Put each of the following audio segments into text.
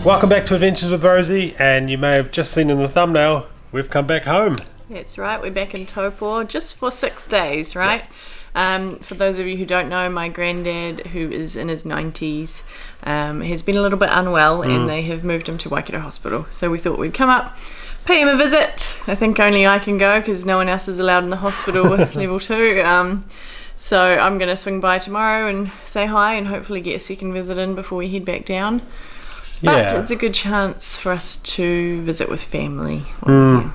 Welcome back to Adventures with Rosie, and you may have just seen in the thumbnail, we've come back home. That's right, we're back in Taupo just for 6 days, right? For those of you who don't know, my granddad, who is in his 90s, has been a little bit unwell and they have moved him to Waikato Hospital. So we thought we'd come up, pay him a visit. I think only I can go because no one else is allowed in the hospital with level 2. So I'm going to swing by tomorrow and say hi and hopefully get a second visit in before we head back down. But it's a good chance for us to visit with family. Kind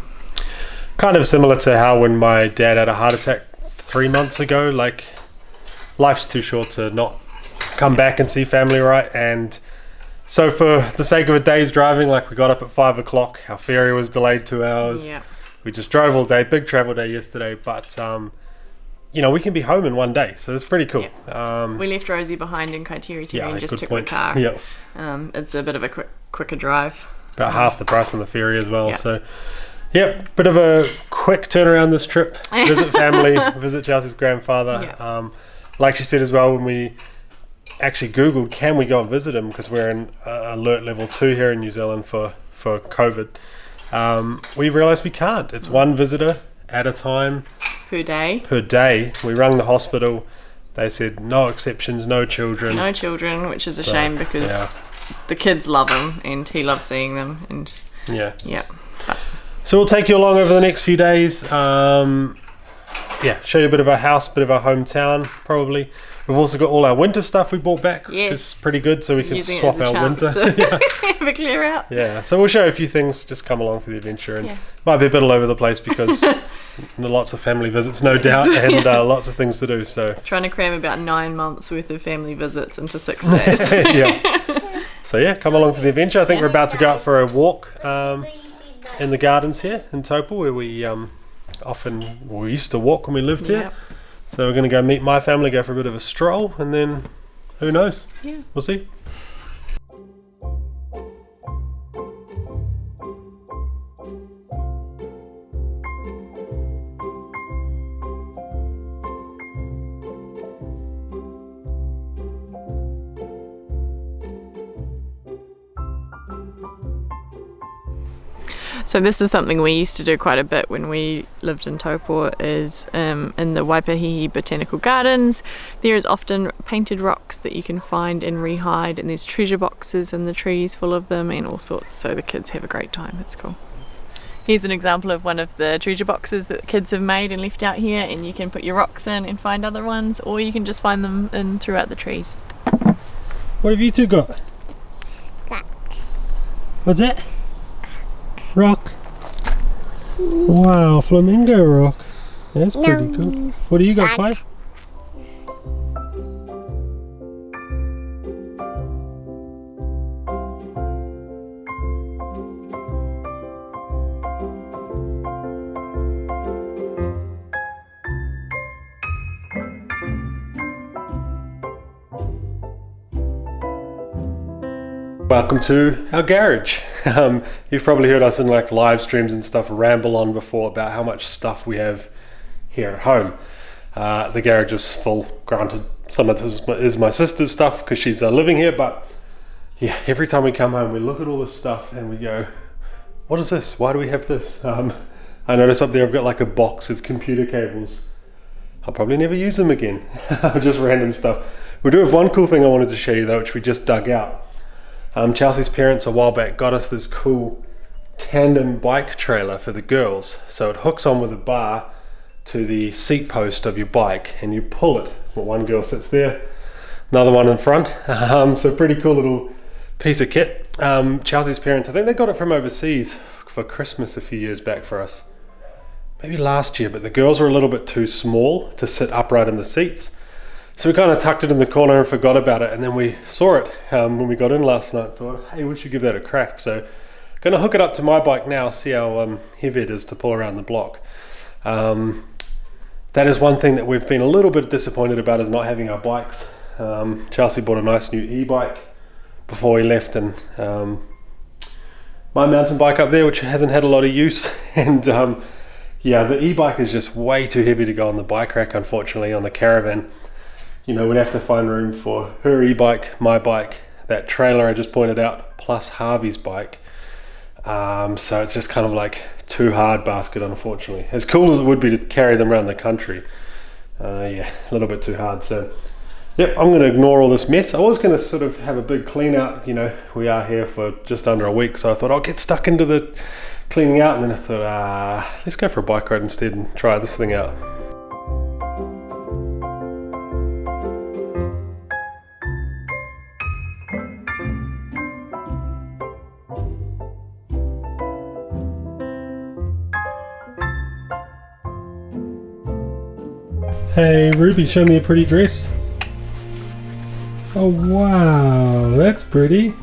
of similar to how when my dad had a heart attack 3 months ago, like life's too short to not come back and see family, right? And so for the sake of a day's driving, like we got up at 5 o'clock, our ferry was delayed 2 hours. We just drove all day, big travel day yesterday, but you know, we can be home in 1 day, so that's pretty cool. We left Rosie behind in Kaiteri and just took point. the car. It's a bit of a quicker drive. About half the price on the ferry as well. So, bit of a quick turnaround this trip. Visit family, visit Chelsea's grandfather. Like she said as well, when we actually Googled, can we go and visit him? Because we're in alert level 2 here in New Zealand for COVID. We realised we can't. It's one visitor at a time. Per day. We rang the hospital. They said no exceptions, no children. No children, which is a shame because the kids love him and he loves seeing them. And so we'll take you along over the next few days. Show you a bit of our house, bit of our hometown, probably. We've also got all our winter stuff we brought back, which is pretty good, so we can swap our winter. Have a clear out. So we'll show you a few things, just come along for the adventure, and might be a bit all over the place because lots of family visits, no doubt, and lots of things to do. So trying to cram about 9 months worth of family visits into 6 days. So come along for the adventure. I think we're about to go out for a walk in the gardens here in Taupo, where we used to walk when we lived here. So we're going to go meet my family, go for a bit of a stroll, and then who knows? We'll see. So this is something we used to do quite a bit when we lived in Taupo, is in the Waipahihi Botanical Gardens. There is often painted rocks that you can find and rehide, and there's treasure boxes in the trees full of them and all sorts, so the kids have a great time. It's cool. Here's an example of one of the treasure boxes that the kids have made and left out here, and you can put your rocks in and find other ones, or you can just find them in throughout the trees. What have you two got? Rock. What's that? Rock. Wow, flamingo rock. That's pretty cool. What do you got, Pi? Welcome to our garage. You've probably heard us in like live streams and stuff ramble on before about how much stuff we have here at home. The garage is full. Granted, some of this is my sister's stuff because she's living here, but every time we come home we look at all this stuff and we go, what is this? Why do we have this? I notice up there I've got like a box of computer cables. I'll probably never use them again. Just random stuff. We do have one cool thing I wanted to show you though, which we just dug out. Chelsea's parents a while back got us this cool tandem bike trailer for the girls. So it hooks on with a bar to the seat post of your bike and you pull it. Well, one girl sits there, another one in front. So pretty cool little piece of kit. Chelsea's parents, I think they got it from overseas for Christmas a few years back for us. Maybe last year, but the girls were a little bit too small to sit upright in the seats. So we kind of tucked it in the corner and forgot about it, and then we saw it when we got in last night. Thought, hey, we should give that a crack. So going to hook it up to my bike now, see how heavy it is to pull around the block. That is one thing that we've been a little bit disappointed about, is not having our bikes. Chelsea bought a nice new e-bike before we left, and my mountain bike up there, which hasn't had a lot of use, and the e-bike is just way too heavy to go on the bike rack, unfortunately, on the caravan. You know, we'd have to find room for her e-bike, my bike, that trailer I just pointed out, plus Harvey's bike. So it's just kind of like too hard basket, unfortunately. As cool as it would be to carry them around the country, yeah, a little bit too hard. So yep, I'm going to ignore all this mess. I was going to sort of have a big clean out. You know, we are here for just under a week, so I thought I'll get stuck into the cleaning out, and then I thought, let's go for a bike ride instead and try this thing out. Hey Ruby, show me a pretty dress. Oh wow, that's pretty.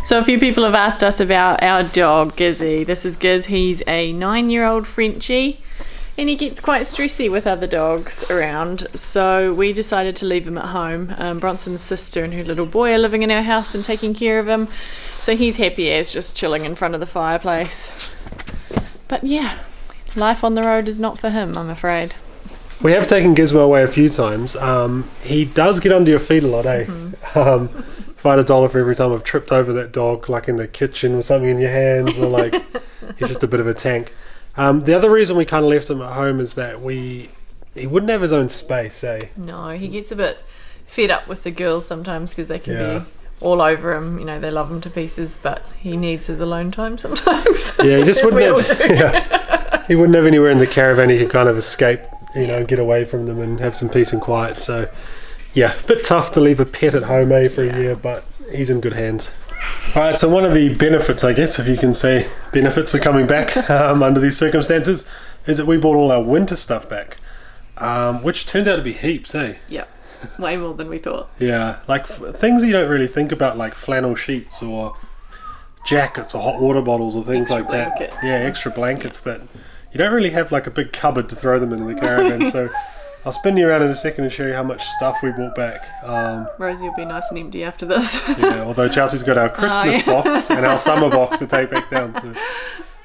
So a few people have asked us about our dog, Gizzy. This is Giz. He's a 9-year-old Frenchie, and he gets quite stressy with other dogs around. So we decided to leave him at home. Bronson's sister and her little boy are living in our house and taking care of him. So he's happy as just chilling in front of the fireplace. But yeah, life on the road is not for him, I'm afraid. We have taken Gizmo away a few times. He does get under your feet a lot, eh? If I had $1 for every time I've tripped over that dog, like in the kitchen with something in your hands, or like he's just a bit of a tank. The other reason we kind of left him at home is that he wouldn't have his own space, eh? No, he gets a bit fed up with the girls sometimes because they can be all over him. You know, they love him to pieces, but he needs his alone time sometimes. Yeah, he just wouldn't have. He wouldn't have anywhere in the caravan he could kind of escape, you know, get away from them and have some peace and quiet. So, yeah, a bit tough to leave a pet at home, for a year, but he's in good hands. All right, so one of the benefits, I guess, if you can say benefits are coming back under these circumstances, is that we bought all our winter stuff back, which turned out to be heaps, eh? Yeah, way more than we thought. Yeah, like things you don't really think about, like flannel sheets or jackets or hot water bottles or things Extra like blankets. that. Yeah, extra blankets that you don't really have like a big cupboard to throw them in the caravan. So I'll spin you around in a second and show you how much stuff we brought back. Rosie will be nice and empty after this. Yeah, although Chelsea's got our Christmas box and our summer box to take back down. So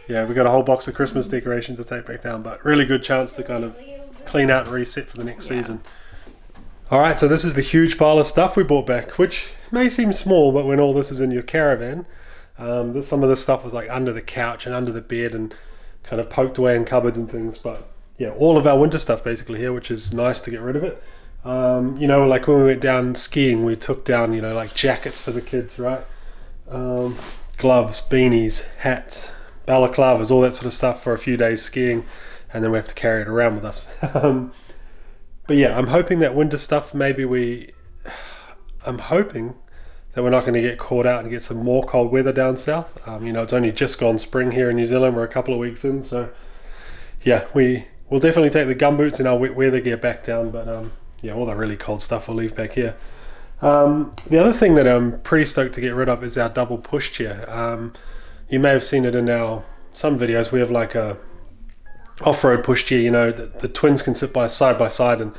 yeah, we've got a whole box of Christmas decorations to take back down, but really good chance to kind of clean out and reset for the next season. All right, so this is the huge pile of stuff we brought back, which may seem small, but when all this is in your caravan, some of this stuff was like under the couch and under the bed and kind of poked away in cupboards and things. But yeah, all of our winter stuff basically here, which is nice to get rid of it. You know, like when we went down skiing, we took down, you know, like jackets for the kids, right? Gloves, beanies, hats, balaclavas, all that sort of stuff for a few days skiing, and then we have to carry it around with us. But yeah, I'm hoping that winter stuff, I'm hoping that we're not going to get caught out and get some more cold weather down south. You know, it's only just gone spring here in New Zealand. We're a couple of weeks in, so yeah, we'll definitely take the gumboots and our wet weather gear back down, but yeah, all the really cold stuff we'll leave back here. The other thing that I'm pretty stoked to get rid of is our double pushchair. You may have seen it in some videos. We have like a off-road pushchair, you know, the twins can sit side by side,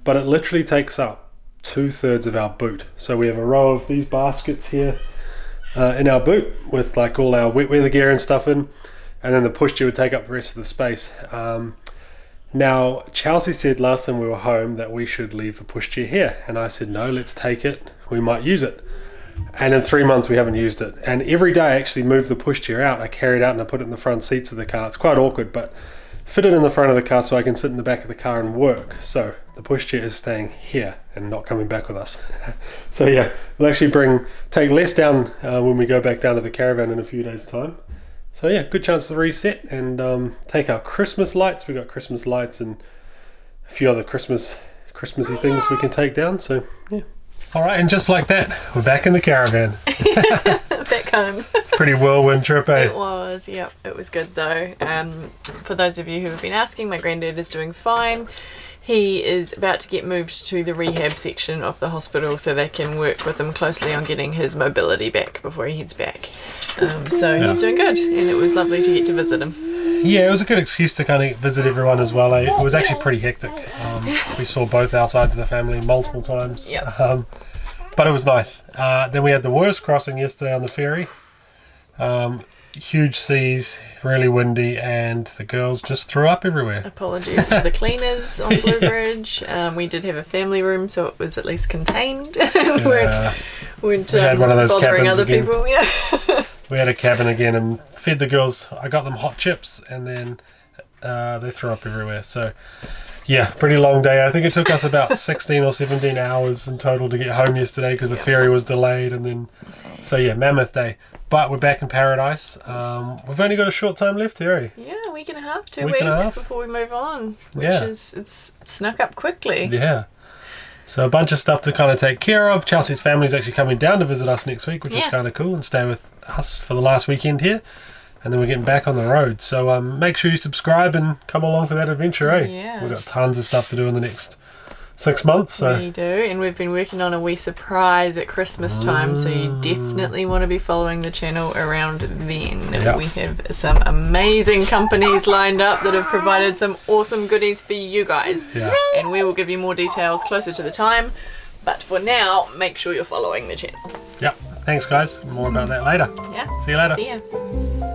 but it literally takes up 2/3 of our boot. So we have a row of these baskets here in our boot with like all our wet weather gear and stuff in, and then the pushchair would take up the rest of the space. Now Chelsea said last time we were home that we should leave the pushchair here, and I said no, let's take it, we might use it. And in 3 months we haven't used it, and every day I actually move the pushchair out. I carry it out and I put it in the front seats of the car. It's quite awkward, but fit it in the front of the car so I can sit in the back of the car and work. So the pushchair is staying here and not coming back with us. So yeah, we'll actually take less down when we go back down to the caravan in a few days' time. So yeah, good chance to reset and take our Christmas lights. We've got Christmas lights and a few other Christmassy things we can take down. So yeah. All right, and just like that, we're back in the caravan. Back home. Pretty whirlwind trip, eh? It was, yep. It was good though. For those of you who have been asking, my granddad is doing fine. He is about to get moved to the rehab section of the hospital so they can work with him closely on getting his mobility back before he heads back. So he's doing good, and it was lovely to get to visit him. Yeah, it was a good excuse to kind of visit everyone as well. It was actually pretty hectic. We saw both our sides of the family multiple times. Yep. But it was nice. Then we had the worst crossing yesterday on the ferry. huge seas, really windy, and the girls just threw up everywhere. Apologies to the cleaners on Blue Bridge. We did have a family room, so it was at least contained. Yeah. weren't We had one of those bothering cabins other again. people. Yeah. We had a cabin again and fed the girls. I got them hot chips, and then they threw up everywhere. So, yeah, pretty long day. I think it took us about 16 or 17 hours in total to get home yesterday because the ferry was delayed. And then, so yeah, mammoth day. But we're back in paradise. We've only got a short time left here, eh? Yeah, a week and a half, 2 Week and a weeks half. before we move on, which Yeah. it's snuck up quickly. Yeah. So a bunch of stuff to kind of take care of. Chelsea's family's actually coming down to visit us next week, which is Yeah. kind of cool, and stay with us for the last weekend here. And then we're getting back on the road. So make sure you subscribe and come along for that adventure, eh? Yeah. We've got tons of stuff to do in the next 6 months. So We do, and we've been working on a wee surprise at Christmas time, so you definitely want to be following the channel around then. Yeah. We have some amazing companies lined up that have provided some awesome goodies for you guys. yeah. And we will give you more details closer to the time. But for now, make sure you're following the channel. Yeah. Thanks, guys. More about that later. Yeah. See you later. See ya.